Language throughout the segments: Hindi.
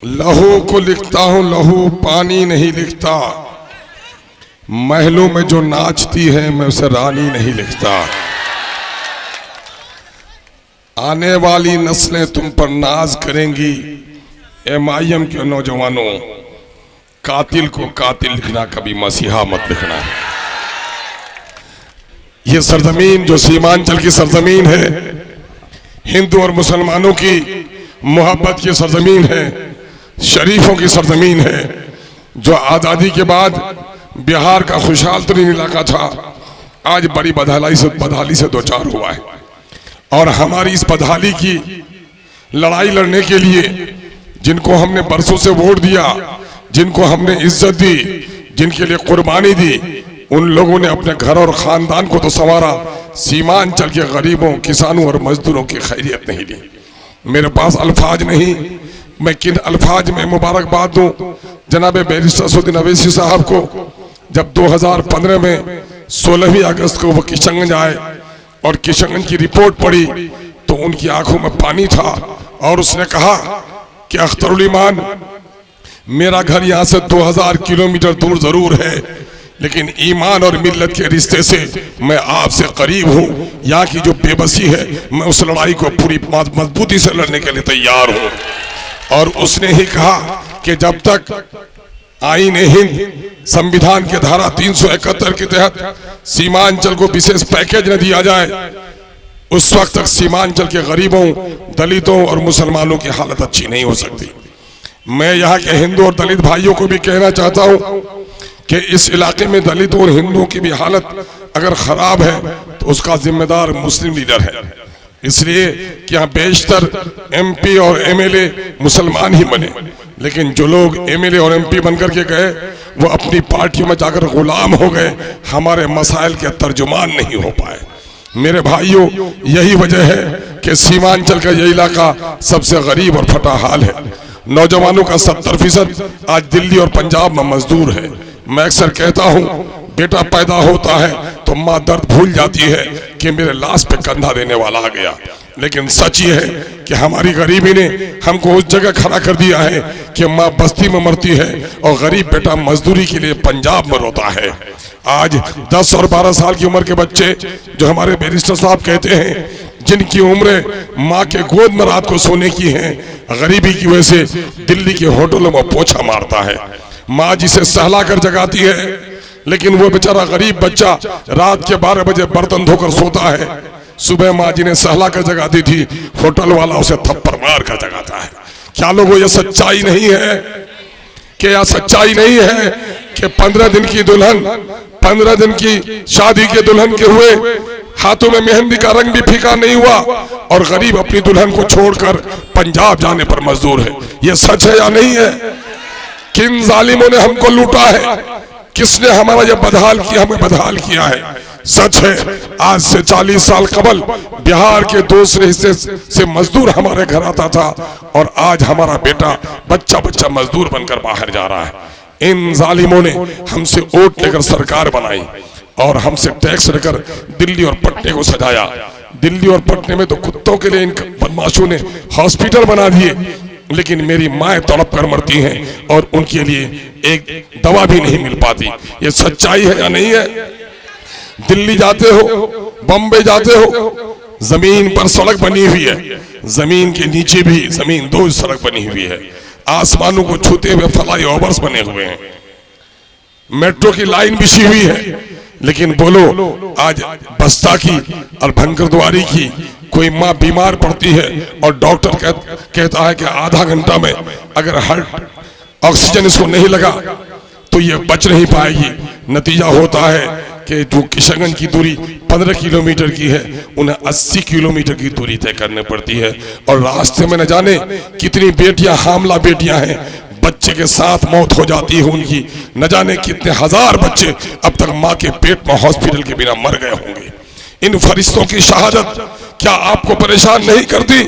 लहू को लिखता हूं, लहू पानी नहीं लिखता। महलों में जो नाचती है मैं उसे रानी नहीं लिखता। आने वाली नस्लें तुम पर नाज करेंगी। MIM के नौजवानों, कातिल को कातिल लिखना, कभी मसीहा मत लिखना। ये सरजमीन जो सीमांचल की सरजमीन है, हिंदू और मुसलमानों की मोहब्बत की सरजमीन है, शरीफों की सरजमीन है, जो आज़ादी के बाद बिहार का खुशहाल तरीन इलाका था, आज बड़ी बदहाली से दो चार हुआ है। और हमारी इस बदहाली की लड़ाई लड़ने के लिए जिनको हमने बरसों से वोट दिया, जिनको हमने इज्जत दी, जिनके लिए कुर्बानी दी, उन लोगों ने अपने घर और खानदान को तो संवारा, सीमांचल के गरीबों, किसानों और मजदूरों की खैरियत नहीं दी। मेरे पास अल्फाज नहीं, मैं किन अल्फाज में मुबारकबाद दूं जनाब बैरिस्टर असदुद्दीन अवैसी साहब को। जब 2015 में 16 अगस्त को वो किशनगंज आए और किशनगंज की रिपोर्ट पढ़ी तो उनकी आंखों में पानी था और उसने कहा कि अख्तरुल ईमान, मेरा घर यहाँ से 2000 किलोमीटर दूर जरूर है, लेकिन ईमान और मिल्लत के रिश्ते से मैं आपसे करीब हूँ। यहाँ की जो बेबसी है, मैं उस लड़ाई को पूरी मजबूती से लड़ने के लिए तैयार हूँ। और उसने ही कहा कि जब तक आईन हिंद संविधान के धारा 371 के तहत सीमांचल को विशेष पैकेज न दिया जाए, उस वक्त तक सीमांचल के गरीबों, दलितों और मुसलमानों की हालत अच्छी नहीं हो सकती। मैं यहाँ के हिंदू और दलित भाइयों को भी कहना चाहता हूँ कि इस इलाके में दलितों और हिंदुओं की भी हालत अगर खराब है तो उसका जिम्मेदार मुस्लिम लीडर है। इसलिए कि यहाँ बेशतर MP और MLA मुसलमान ही बने, लेकिन जो लोग MLA और MP बनकर के गए वो अपनी पार्टियों में जाकर गुलाम हो गए, हमारे मसाइल के तर्जुमान नहीं हो पाए। मेरे भाइयों, यही वजह है कि सीमांचल का यह इलाका सबसे गरीब और फटा हाल है। नौजवानों का 70% आज दिल्ली और पंजाब में मजदूर है। मैं अक्सर कहता हूँ, बेटा पैदा होता है तो माँ दर्द भूल जाती है कि मेरे लाश पे कंधा देने वाला आ गया, लेकिन सच ये है कि हमारी गरीबी ने हमको उस जगह खड़ा कर दिया है कि माँ बस्ती में मरती है और गरीब बेटा मजदूरी के लिए पंजाब में रोता है। आज 10 और 12 साल की उम्र के बच्चे, जो हमारे बैरिस्टर साहब कहते हैं, जिनकी उम्र माँ के गोद में रात को सोने की है, गरीबी की वजह से दिल्ली के होटलों में पोछा मारता है। माँ जिसे सहला कर जगाती है, लेकिन वो बेचारा गरीब बच्चा रात के 12 बजे बर्तन धोकर सोता है। सुबह माँ जिन्हें सहला कर जगाती थी, होटल वाला उसे थप्पड़ मार कर जगाता है। क्या लोगों, ये सच्चाई नहीं है? कि यह सच्चाई नहीं है कि 15 दिन की दुल्हन, 15 दिन की शादी के दुल्हन के हुए हाथों में मेहंदी का रंग भी फीका नहीं हुआ और गरीब अपनी दुल्हन को छोड़कर पंजाब जाने पर मजदूर है? ये सच है या नहीं है? किन जालिमों ने हमको लूटा है? किसने हमारा ये बदहाल किया, हमें बदहाल किया है? सच है, आज से 40 साल कबल बिहार के दूसरे हिस्से से मजदूर हमारे घर आता था और आज हमारा बेटा बच्चा बच्चा मजदूर बनकर बाहर जा रहा है। इन जालिमों ने हमसे वोट लेकर सरकार बनाई और हमसे टैक्स लेकर दिल्ली और पटने को सजाया। दिल्ली और पटने में तो कुत्तों के लिए इन बदमाशों ने हॉस्पिटल बना दिए, लेकिन मेरी माएं तड़प कर मरती हैं और उनके लिए एक दवा भी नहीं मिल पाती। ये सच्चाई है या नहीं है? दिल्ली जाते हो, बम्बई जाते हो, जमीन पर सड़क बनी हुई है, जमीन के नीचे भी जमीन 2 सड़क बनी हुई है, आसमानों को छूते हुए फ्लाई ओवर्स बने हुए हैं, मेट्रो की लाइन बिछी हुई है। लेकिन बोलो, आज बस्ता की और भंकरद्वारी की कोई माँ बीमार पड़ती है और डॉक्टर कहता है कि आधा घंटा में अगर हार्ट ऑक्सीजन इसको नहीं लगा तो ये बच नहीं पाएगी। नतीजा होता है कि जो किशनगंज की दूरी 15 किलोमीटर की है, उन्हें 80 किलोमीटर की दूरी तय करनी पड़ती है और रास्ते में न जाने कितनी बेटियां, हामला बेटियां हैं, बच्चे के साथ मौत हो जाती है उनकी। न जाने कितने हजार बच्चे अब तक माँ के पेट में हॉस्पिटल के बिना मर गए होंगे। इन फरिश्तों की शहादत क्या आपको परेशान नहीं करती?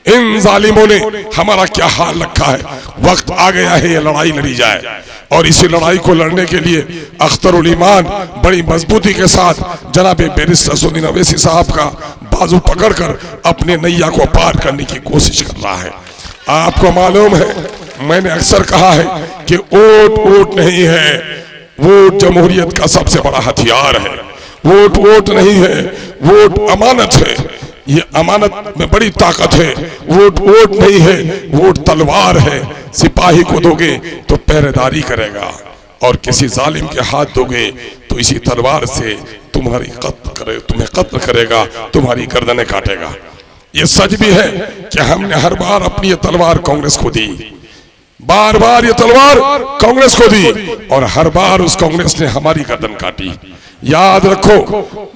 इन जालिमों ने हमारा क्या हाल रखा है। वक्त आ गया है ये लड़ाई लड़ी जाए और इसी लड़ाई को लड़ने के लिए अख्तरुल ईमान बड़ी मजबूती के साथ जनाब बैरिस्टर असदुद्दीन अवैसी साहब का बाजू पकड़कर अपने नैया को पार करने की कोशिश कर रहा है। आपको मालूम है मैंने अक्सर कहा है कि वोट वोट नहीं है, वोट जमहूरियत का सबसे बड़ा हथियार है। वोट वोट नहीं है, वोट अमानत है। ये अमानत में बड़ी ताकत है। वोट वोट नहीं है, वोट तलवार है। सिपाही को दोगे तो पहरेदारी करेगा, और किसी जालिम के हाथ दोगे तो इसी तलवार से तुम्हें कत्ल करेगा, तुम्हारी गर्दनें काटेगा। ये सच भी है कि हमने हर बार अपनी ये तलवार कांग्रेस को दी, बार बार ये तलवार कांग्रेस को दी, और हर बार उस कांग्रेस ने हमारी गर्दन काटी। याद रखो,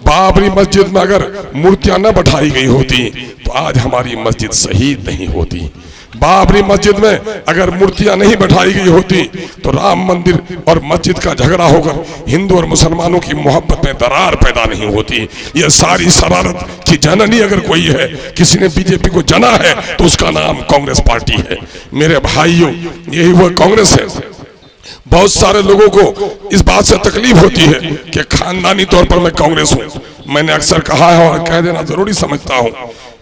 बाबरी मस्जिद में अगर मूर्तियां न बैठाई गई होती तो आज हमारी मस्जिद शहीद नहीं होती। बाबरी मस्जिद में अगर मूर्तियां नहीं बैठाई गई होती तो राम मंदिर और मस्जिद का झगड़ा होकर हिंदू और मुसलमानों की मोहब्बत में दरार पैदा नहीं होती। ये सारी शरारत की जननी अगर कोई है, किसी ने बीजेपी को जना है, तो उसका नाम कांग्रेस पार्टी है। मेरे भाइयों, यही वो कांग्रेस है। बहुत सारे लोगों को इस बात से तकलीफ होती है कि खानदानी तौर पर मैं कांग्रेस हूं। मैंने अक्सर कहा है और कह देना जरूरी समझता हूं,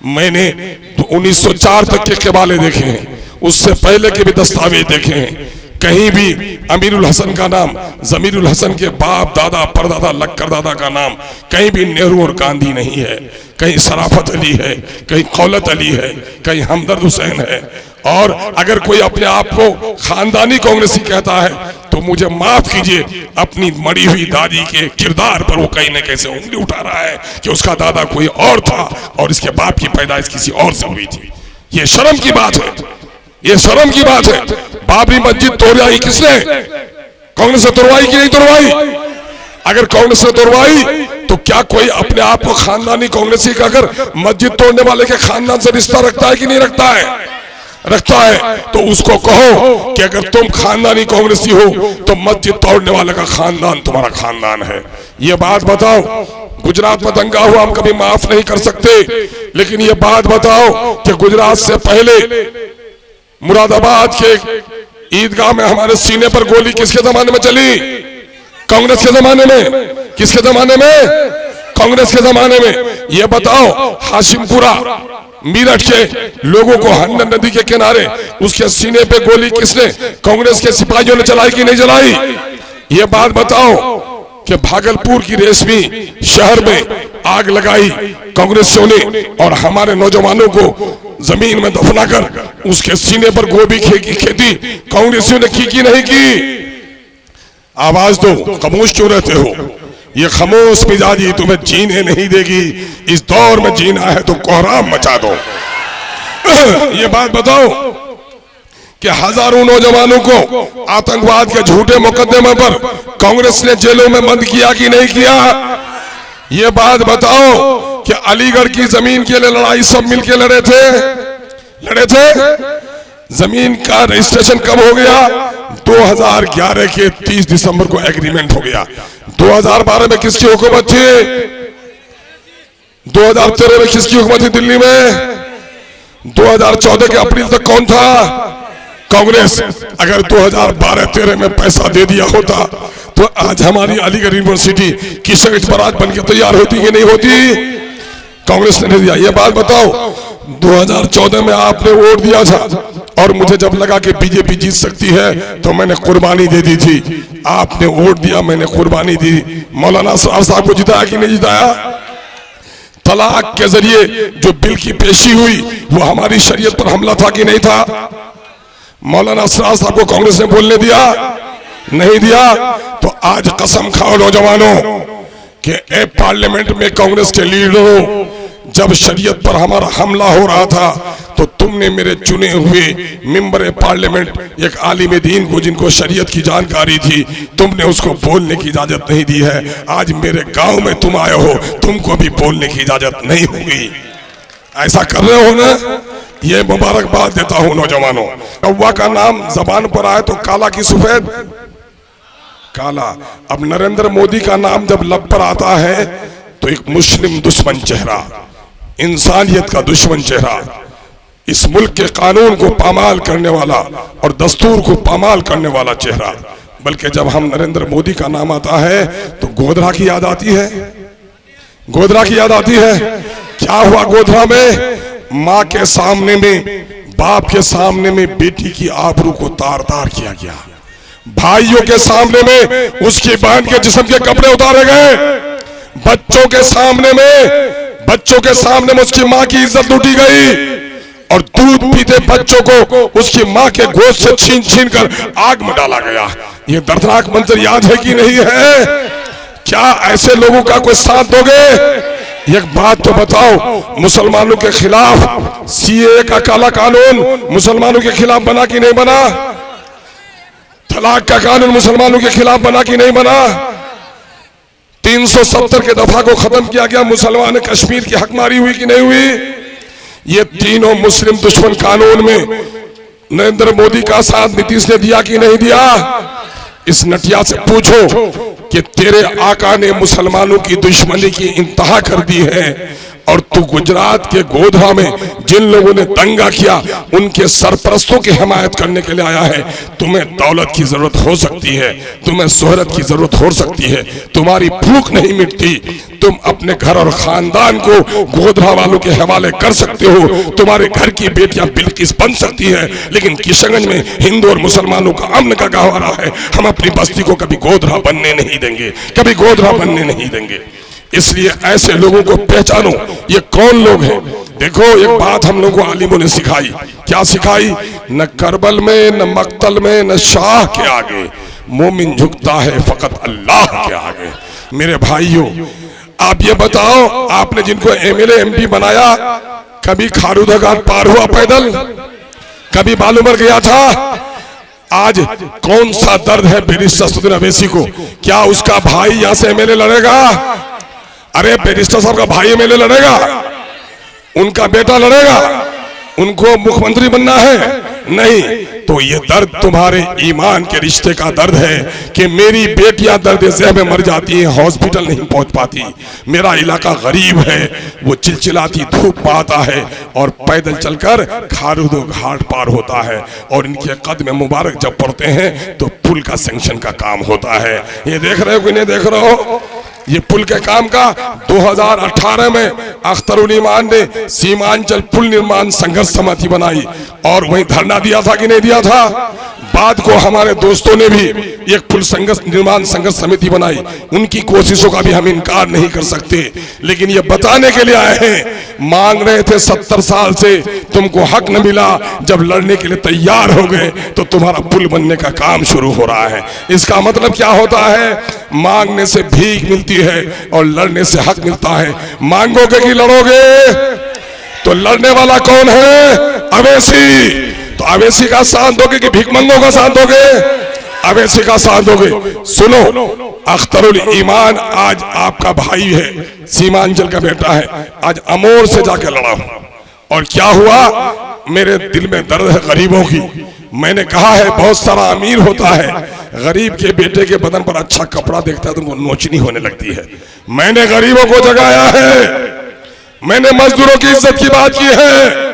मैंने तो 1904 तक के कबाले देखे हैं, उससे पहले के भी दस्तावेज देखे हैं। कहीं भी अमीरुल हसन का नाम, जमीरुल हसन के बाप दादा परदादा लक्कर दादा का नाम कहीं भी नेहरू और गांधी नहीं है। कहीं शराफत अली है, कहीं खौलत अली है, कहीं हमदर्द हुसैन है। और अगर कोई अपने आप को खानदानी कांग्रेसी कहता है तो मुझे माफ कीजिए, अपनी मरी हुई दादी के किरदार पर वो कहीं न कैसे उंगली उठा रहा है कि उसका दादा कोई और था और इसके बाप की पैदाइश किसी और से हुई थी। ये शर्म की बात है, ये शर्म की बात है। बाबरी मस्जिद तोड़वाई किसने? कांग्रेस ने तोड़वाई कि नहीं तोड़वाई? अगर कांग्रेस ने तोड़वाई तो क्या कोई अपने आप को खानदानी कांग्रेसी का अगर मस्जिद तोड़ने वाले के खानदान से रिश्ता रखता है कि नहीं रखता है? रखता है। तो उसको कहो कि अगर तुम खानदानी कांग्रेसी हो तो मस्जिद तोड़ने वाले का खानदान तुम्हारा खानदान है। ये बात बताओ। गुजरात में दंगा हुआ, हम कभी माफ नहीं कर सकते, लेकिन ये बात बताओ कि गुजरात से पहले मुरादाबाद के ईदगाह में हमारे सीने पर गोली किसके जमाने में चली? कांग्रेस के जमाने में। किसके जमाने में? कांग्रेस के जमाने में। ये बताओ, हाशिमपुरा मीरठ के लोगों को हन्ना नदी के किनारे उसके सीने पे गोली किसने? कांग्रेस के सिपाहियों ने चलाई कि नहीं चलाई? ये बात बताओ कि भागलपुर की रेशमी शहर में आग लगाई कांग्रेसियों ने और हमारे नौजवानों को जमीन में दफनाकर उसके सीने पर गोभी की खेती कांग्रेसियों ने की कि नहीं की? आवाज दो, खामोश क्यों रहते हो? ये खामोश मिजाजी तुम्हें जीने नहीं देगी। इस दौर में जीना है तो कोहराम मचा दो। ये बात बताओ कि हजारों नौजवानों को आतंकवाद के झूठे मुकदमे पर कांग्रेस ने जेलों में बंद किया कि नहीं किया? ये बात बताओ कि अलीगढ़ की जमीन के लिए लड़ाई सब मिलकर लड़े थे। जमीन का रजिस्ट्रेशन कब हो गया? 2011 के 30 दिसंबर को एग्रीमेंट हो गया। 2012 में किसकी हुकूमत थी? 2013 में किसकी हुकूमत थी दिल्ली में? 2014 के अप्रैल तक कौन था? कांग्रेस। अगर 2012-13 में पैसा दे दिया होता तो आज हमारी अलीगढ़ यूनिवर्सिटी किशनगंज बराज बन के तैयार होती कि नहीं होती? कांग्रेस ने नहीं दिया। ये बात बताओ, 2014 में आपने वोट दिया था और मुझे जब लगा कि बीजेपी जीत सकती है तो मैंने कुर्बानी दे दी थी। आपने वोट दिया, मैंने कुर्बानी दी। मौलाना असरार साहब को जिताया कि नहीं जिताया? तलाक के जरिए जो बिल की पेशी हुई वो हमारी शरीयत पर हमला था कि नहीं था? मौलाना असरार साहब को कांग्रेस ने बोलने दिया? नहीं दिया। तो आज कसम खाओ नौजवानों कि पार्लियामेंट में कांग्रेस के लीडरों, जब शरीयत पर हमारा हमला हो रहा था तो तुमने मेरे चुने हुए मेंबर पार्लियामेंट एक आलिम दीन को, जिनको शरीयत की जानकारी थी, तुमने उसको बोलने की इजाजत नहीं दी है। आज मेरे गांव में तुम आए हो, तुमको भी बोलने की इजाजत नहीं होगी। ऐसा कर रहे हो ना? ये मुबारकबाद देता हूं नौजवानों। कौवा का नाम जबान पर आए तो काला की सफेद काला। अब नरेंद्र मोदी का नाम जब लब पर आता है तो एक मुस्लिम दुश्मन चेहरा, इंसानियत का दुश्मन चेहरा, इस मुल्क के कानून को पामाल करने वाला और दस्तूर को पामाल करने वाला चेहरा। बल्कि जब हम नरेंद्र मोदी का नाम आता है तो गोधरा की याद आती है। गोधरा की याद आती है। क्या हुआ गोधरा में? माँ के सामने में बाप के सामने में बेटी की आबरू को तार तार किया गया, भाइयों के सामने में उसकी बहन के जिस्म के कपड़े उतारे गए, बच्चों के सामने में उसकी माँ की इज्जत लूटी गई, और दूध पीते बच्चों को उसकी माँ के गोद से छीन छीन कर आग में डाला गया। ये दर्दनाक मंजर याद है कि नहीं है? क्या ऐसे लोगों का कोई साथ दोगे? एक बात तो बताओ, मुसलमानों के खिलाफ सीए का काला कानून मुसलमानों के खिलाफ बना कि नहीं बना? तलाक का कानून मुसलमानों के खिलाफ बना कि नहीं बना? 370 के दफा को खत्म किया गया, मुसलमान कश्मीर की हकमारी हुई कि नहीं हुई? ये तीनों मुस्लिम दुश्मन कानून में नरेंद्र मोदी का साथ नीतीश ने दिया कि नहीं दिया? इस नटिया से पूछो कि तेरे आका ने मुसलमानों की दुश्मनी की इंतहा कर दी है, और तू गुजरात के गोधरा में जिन लोगों ने दंगा किया उनके सरपरस्तों की हिमायत करने के लिए आया है। तुम्हें दौलत की जरूरत हो सकती है, तुम्हें शोहरत की जरूरत हो सकती है, तुम्हारी भूख नहीं मिटती, तुम अपने घर और खानदान को गोधरा वालों के हवाले कर सकते हो, तुम्हारे घर की बेटियां बिल्किस बन सकती है, लेकिन किशनगंज में हिंदू और मुसलमानों का अमन का गहवारा है। हम अपनी बस्ती को कभी गोधरा बनने नहीं देंगे, कभी गोधरा बनने नहीं देंगे। इसलिए ऐसे लोगों को पहचानो, ये कौन लोग हैं। देखो, एक बात हम लोगों को आलिमों ने सिखाई, क्या सिखाई? न करबल में, न मक्तल में, न शाह के आगे मोमिन झुकता है फकत अल्लाह के आगे। मेरे भाइयों, आप ये बताओ, आपने जिनको एमएलए एमपी बनाया, कभी खारूदा घाट पार हुआ पैदल? कभी बालूमर गया था? आज कौन सा दर्द है बैरिस्टर असदुद्दीन अवैसी को? क्या उसका भाई यहां से एमएलए लड़ेगा? अरे बैरिस्टर साहब का भाई एमएलए लड़ेगा, उनका बेटा लड़ेगा, उनको मुख्यमंत्री बनना है? नहीं। तो ये दर्द तुम्हारे ईमान के रिश्ते का दर्द है कि मेरी बेटियां दर्द ज़ह में मर जाती हैं, हॉस्पिटल नहीं पहुंच पाती, मेरा इलाका गरीब है, वो चिलचिलाती धूप में आता है और पैदल चलकर खारूदो घाट पार होता है, और इनके कदम मुबारक जब पड़ते हैं तो पुल का सैंक्शन का काम होता है। ये देख रहे हो कि नहीं देख रहे हो? ये पुल के काम का 2018 में अख्तरुल ईमान ने सीमांचल पुल निर्माण संघर्ष समिति बनाई, और वहीं धरना दिया था कि नहीं दिया था? बाद को हमारे दोस्तों ने भी एक पुल निर्माण संघर्ष समिति बनाई, उनकी कोशिशों का भी हम इनकार नहीं कर सकते, लेकिन ये बताने के लिए आए हैं, मांग रहे थे 70 साल से, तुमको हक न मिला, जब लड़ने के लिए तैयार हो गए तो तुम्हारा पुल बनने का काम शुरू हो रहा है। इसका मतलब क्या होता है? मांगने से भीख मिलती है और लड़ने से हक मिलता है। मांगोगे कि लड़ोगे? तो लड़ने वाला कौन है? अवैसी। तो अवैसी का साथ दोगे कि भिखमंगों का साथ दोगे? अवैसी का साथ दोगे। सुनो, अख्तरुल ईमान आज आपका भाई है, सीमांचल का बेटा है, आज अमोर से जाके लड़ा, और क्या हुआ? मेरे दिल में दर्द है गरीबों की। मैंने कहा है, बहुत सारा अमीर होता है, गरीब के बेटे के बदन पर अच्छा कपड़ा देखता है तो वो नोचनी होने लगती है। मैंने गरीबों को जगाया है, मैंने मजदूरों की इज्जत की बात की है,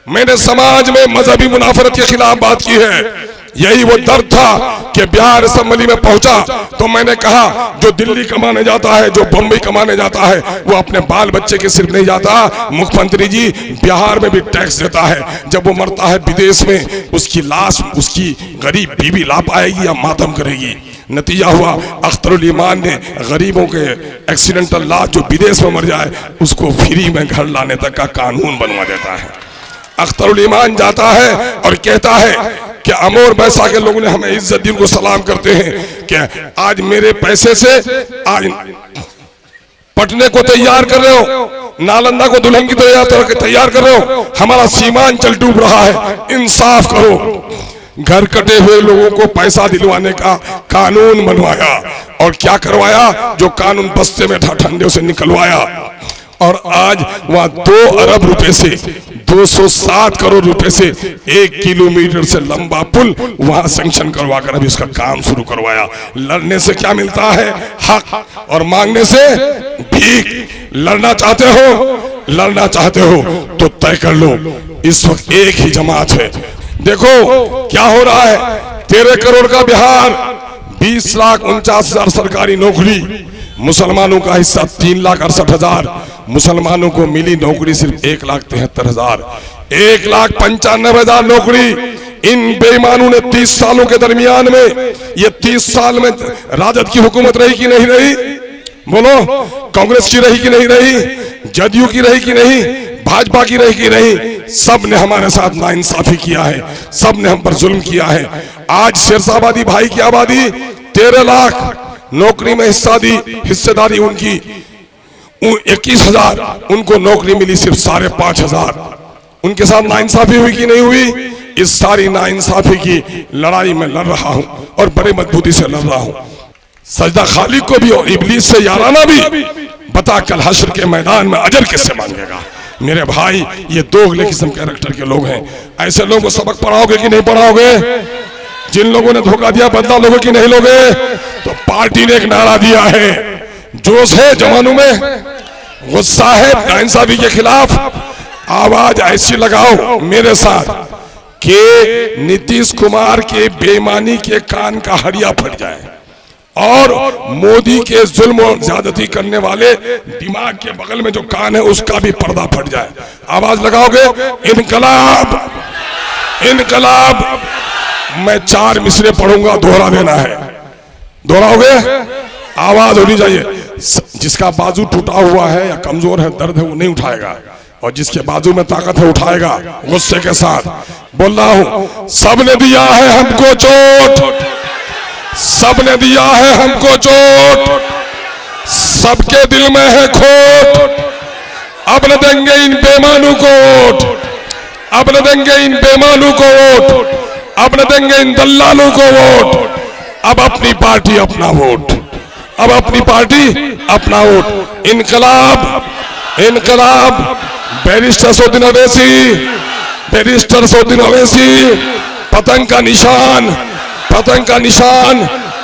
मैंने समाज में मजहबी मुनाफरत के खिलाफ बात की है। यही वो दर्द था कि बिहार असेंबली में पहुंचा तो मैंने कहा, जो दिल्ली कमाने जाता है, जो बम्बई कमाने जाता है, वो अपने बाल बच्चे के सिर्फ नहीं जाता, मुख्यमंत्री जी बिहार में भी टैक्स देता है। जब वो मरता है विदेश में, उसकी लाश उसकी गरीब बीवी ला पाएगी या मातम करेगी? नतीजा हुआ, अख्तरुल ईमान ने गरीबों के एक्सीडेंटल लाश जो विदेश में मर जाए उसको फ्री में घर लाने तक का कानून बनवा देता है। अख्तरुल ईमान जाता है और कहता है कि अमोर बैसा के लोगों ने हमें इज्जत दी, उनको सलाम करते हैं कि आज मेरे पैसे से आज पटने को तैयार कर रहे हो, नालंदा को दुल्हन की तरह तैयार कर रहे हो, हमारा सीमांचल डूब रहा है, इंसाफ करो। घर कटे हुए लोगों को पैसा दिलवाने का कानून बनवाया, और क्या करवाया? जो कानून बस्ते में था ठंडे से निकलवाया, और आज वहां 2 अरब रुपए से 207 करोड़ रुपए से 1 किलोमीटर से लंबा पुल वहां सैंक्शन करवा कर अभी उसका काम शुरू करवाया। लड़ने से क्या मिलता है? हक, और मांगने से भीख। लड़ना चाहते हो, लड़ना चाहते हो तो तय कर लो, इस वक्त एक ही जमात है। देखो क्या हो रहा है, 13 करोड़ का बिहार, 20,49,000 सरकारी नौकरी, मुसलमानों का हिस्सा 3,68,000, मुसलमानों को मिली नौकरी सिर्फ 1,73,000। 1,95,000 नौकरी इन बेईमानों ने 30 सालों के दरमियान में, ये 30 साल में राजद की हुकूमत रही कि नहीं रही? बोलो, कांग्रेस की रही कि नहीं रही? जदयू की रही कि नहीं? भाजपा की रही कि नहीं? सब ने हमारे साथ नाइंसाफी किया है, सब ने हम पर जुल्म किया है। आज शेरशाहबादी भाई की आबादी 13 लाख नौकरी में हिस्सेदारी उनकी 21,000, उनको नौकरी मिली सिर्फ 5,500। उनके साथ नाइंसाफी हुई कि नहीं हुई? इस सारी नाइंसाफी की लड़ाई में लड़ रहा हूं और बड़े मजबूती से लड़ रहा हूं। सजदा खालिक को भी और इब्लीस से याराना भी, बता कल हश्र के मैदान में अजर किससे मांगेगा? मेरे भाई, ये दो अगले किस्म के कैरेक्टर के लोग हैं। ऐसे लोगों को सबक पढ़ाओगे कि नहीं पढ़ाओगे? जिन लोगों ने धोखा दिया बदला लोगे कि नहीं लोगे? तो पार्टी ने एक नारा दिया है, जोश है जवानों में, गुस्सा है नाइंसाफी के खिलाफ, आवाज ऐसी लगाओ मेरे साथ कि नीतीश कुमार के बेईमानी के कान का हड़िया फट जाए और मोदी के जुल्म और ज्यादती करने वाले दिमाग के बगल में जो कान है उसका भी पर्दा फट जाए। आवाज लगाओगे? इनकलाब, इनकलाब। मैं 4 मिसरे पढ़ूंगा, दोहरा देना है। दोहराओगे? आवाज होनी चाहिए। जिसका बाजू टूटा हुआ है या कमजोर है, दर्द है, वो नहीं उठाएगा, और जिसके बाजू में ताकत है उठाएगा गुस्से के साथ। बोल रहा हूं, सबने दिया है हमको चोट, सबने दिया है हमको चोट, सबके दिल में है खोट, अब न देंगे इन बेईमानों को वोट, अब न देंगे इन बेईमानों को वोट, अब न देंगे इन दल्लालों को वोट, अब अपनी पार्टी अपना वोट, अब अपनी पार्टी अपना वोट। इनकलाब, इनकलाब। बैरिस्टर सौद्दीन ओवैसी, बैरिस्टर सौद्दीन ओवैसी, पतंग का निशान, पतंग का निशान